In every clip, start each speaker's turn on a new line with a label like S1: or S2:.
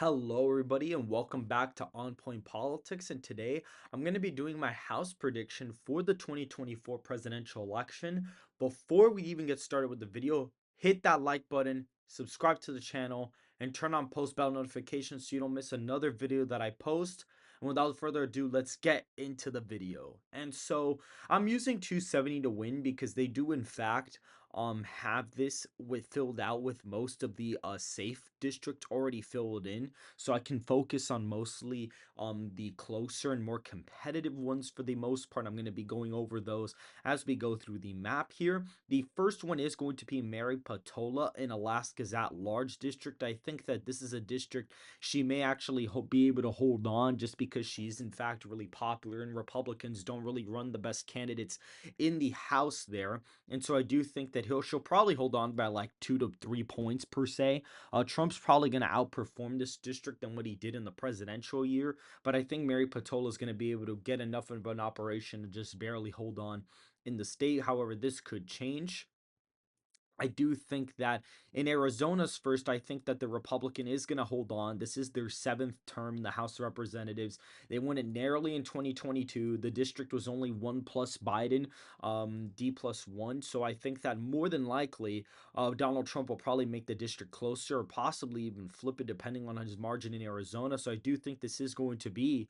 S1: Hello, everybody, and welcome back to On Point Politics. And today I'm going to be doing my house prediction for the 2024 presidential election. Before we even get started with the video, hit that like button, subscribe to the channel, and turn on post bell notifications so you don't miss another video that I post. And without further ado, let's get into the video. And so I'm using 270 to win because they do, in fact, have this with filled out with most of the safe district already filled in, so I can focus on mostly the closer and more competitive ones. For the most part, I'm going to be going over those as we go through the map here. The first one is going to be Mary Patola in Alaska's at-large district. I think that this is a district she may actually be able to hold on, just because she's in fact really popular and Republicans don't really run the best candidates in the House there. And so I do think that she'll probably hold on by like 2 to 3 points per se. Trump's probably going to outperform this district than what he did in the presidential year, but I think Mary Patola is going to be able to get enough of an operation to just barely hold on in the state. However, this could change. I do think that in Arizona's first, I think that the Republican is going to hold on. This is their seventh term in the House of Representatives. They won it narrowly in 2022. The district was only one plus Biden, D plus one. So I think that more than likely, Donald Trump will probably make the district closer or possibly even flip it depending on his margin in Arizona. So I do think this is going to be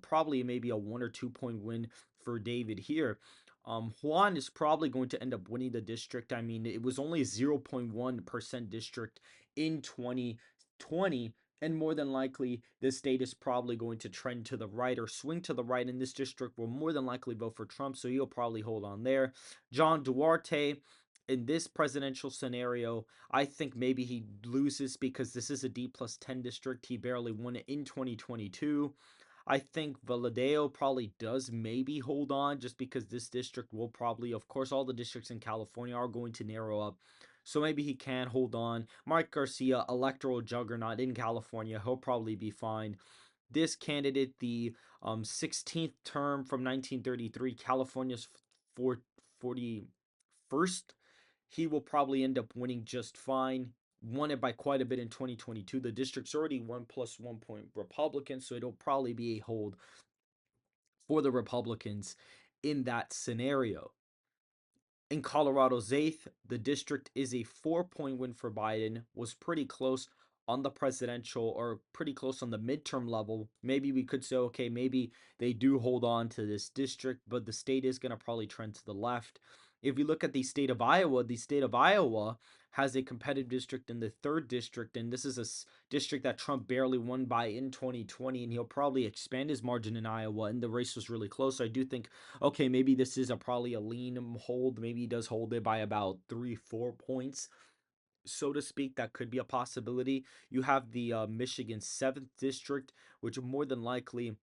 S1: probably maybe a 1 or 2 point win for David here. Juan is probably going to end up winning the district. I mean, it was only 0.1% district in 2020, and more than likely, the state is probably going to trend to the right or swing to the right, and this district will more than likely vote for Trump, so he'll probably hold on there. John Duarte, in this presidential scenario, I think maybe he loses because this is a D plus 10 district. He barely won it in 2022. I think Valadeo probably does maybe hold on, just because this district will probably, of course, all the districts in California are going to narrow up. So maybe he can hold on. Mike Garcia, electoral juggernaut in California, he'll probably be fine. This candidate, the 16th term from 1933, California's 41st, he will probably end up winning just fine. Won it by quite a bit in 2022. The district's already 1 plus 1 point Republican, so it'll probably be a hold for the Republicans in that scenario. In Colorado's 8th, the district is a 4 point win for Biden, was pretty close on the presidential, or pretty close on the midterm level. Maybe we could say, okay, maybe they do hold on to this district, but the state is going to probably trend to the left. If you look at the state of Iowa has a competitive district in the third district, and this is a district that Trump barely won by in 2020, and he'll probably expand his margin in Iowa, and the race was really close. So I do think, okay, maybe this is probably a lean hold. Maybe he does hold it by about 3, 4 points, so to speak. That could be a possibility. You have the Michigan 7th district, which more than likely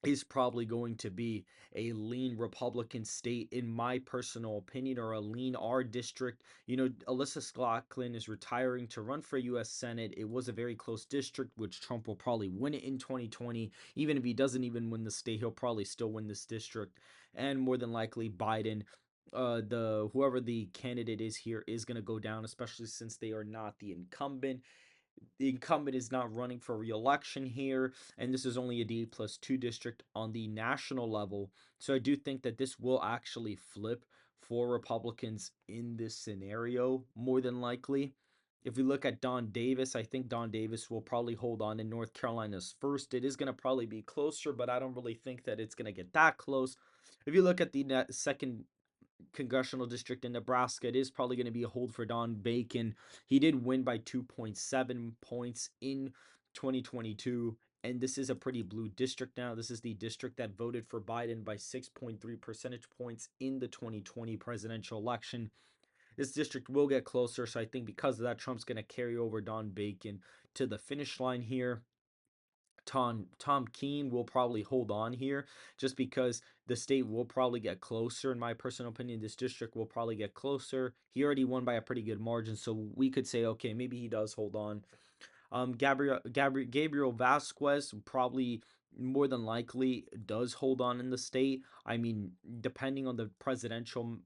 S1: is probably going to be a lean Republican state, in my personal opinion, or a lean R district. Alyssa Scotland is retiring to run for U.S. Senate. It was a very close district, which Trump will probably win it in 2020. Even if he doesn't even win the state, he'll probably still win this district. And more than likely, Biden, the whoever the candidate is here, is going to go down, especially since they are not the incumbent. The incumbent is not running for re-election here, and this is only a D plus 2 district on the national level. So I do think that this will actually flip for Republicans in this scenario, more than likely. If we look at Don Davis, I think Don Davis will probably hold on in North Carolina's first. It is going to probably be closer, but I don't really think that it's going to get that close. If you look at the second congressional district in Nebraska, it is probably going to be a hold for Don Bacon. He did win by 2.7 points in 2022, and this is a pretty blue district now. This is the district that voted for Biden by 6.3 percentage points in the 2020 presidential election. This district will get closer, so I think because of that, Trump's going to carry over Don Bacon to the finish line here. Tom Keene will probably hold on here, just because the state will probably get closer. In my personal opinion, this district will probably get closer. He already won by a pretty good margin, so we could say, okay, maybe he does hold on. Gabriel Vasquez probably more than likely does hold on in the state. I mean, depending on the presidential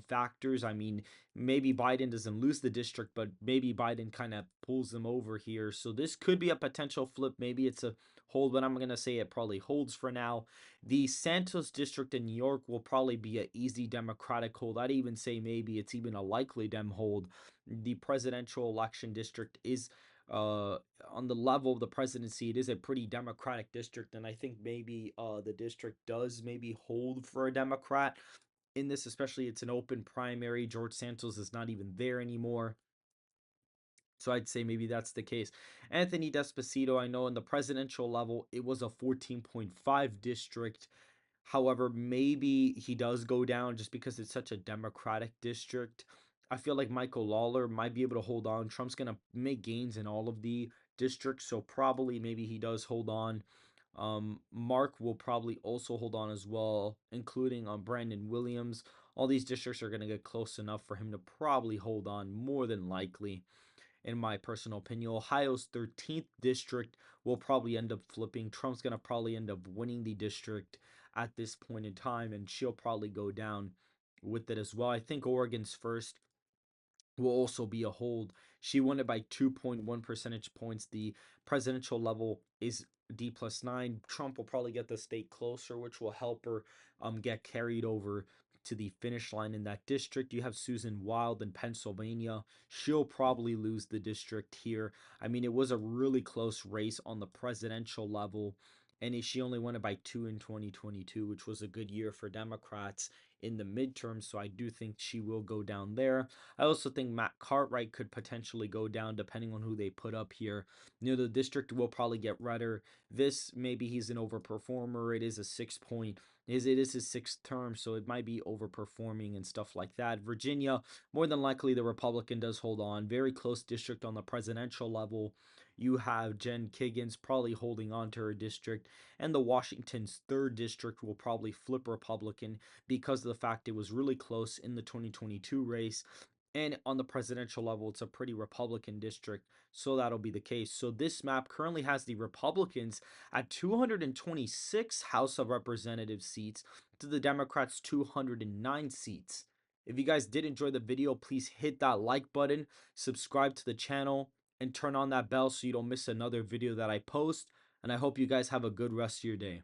S1: factors, I mean, maybe Biden doesn't lose the district, but maybe Biden kind of pulls them over here. So this could be a potential flip. Maybe it's a hold, but I'm going to say it probably holds for now. The Santos district in New York will probably be an easy Democratic hold. I'd even say maybe it's even a likely Dem hold. The presidential election district is uh on the level of the presidency. It is a pretty Democratic district, and I think maybe the district does maybe hold for a Democrat in this, especially it's an open primary. George Santos is not even there anymore. So I'd say maybe that's the case. Anthony Despacito, I know in the presidential level, it was a 14.5 district. However, maybe he does go down just because it's such a Democratic district. I feel like Michael Lawler might be able to hold on. Trump's going to make gains in all of the districts, so probably maybe he does hold on. Mark will probably also hold on as well, including Brandon Williams. All these districts are going to get close enough for him to probably hold on more than likely in my personal opinion. Ohio's 13th district will probably end up flipping. Trump's going to probably end up winning the district at this point in time, and she'll probably go down with it as well. I think Oregon's first will also be a hold. She won it by 2.1 percentage points. The presidential level is D+9. Trump will probably get the state closer, which will help her get carried over to the finish line in that district. You have Susan Wild in Pennsylvania. She'll probably lose the district here. I mean, it was a really close race on the presidential level, and she only won it by 2 in 2022, which was a good year for Democrats in the midterms. So I do think she will go down there. I also think Matt Cartwright could potentially go down depending on who they put up here. The district will probably get redder. This maybe he's an overperformer. It is a 6 point. It is his sixth term, so it might be overperforming and stuff like that. Virginia, more than likely, the Republican does hold on. Very close district on the presidential level. You have Jen Kiggins probably holding on to her district, and the Washington's third district will probably flip Republican because of the fact it was really close in the 2022 race. And on the presidential level, it's a pretty Republican district, so that'll be the case. So this map currently has the Republicans at 226 House of Representative seats to the Democrats' 209 seats. If you guys did enjoy the video, please hit that like button, subscribe to the channel, and turn on that bell so you don't miss another video that I post. And I hope you guys have a good rest of your day.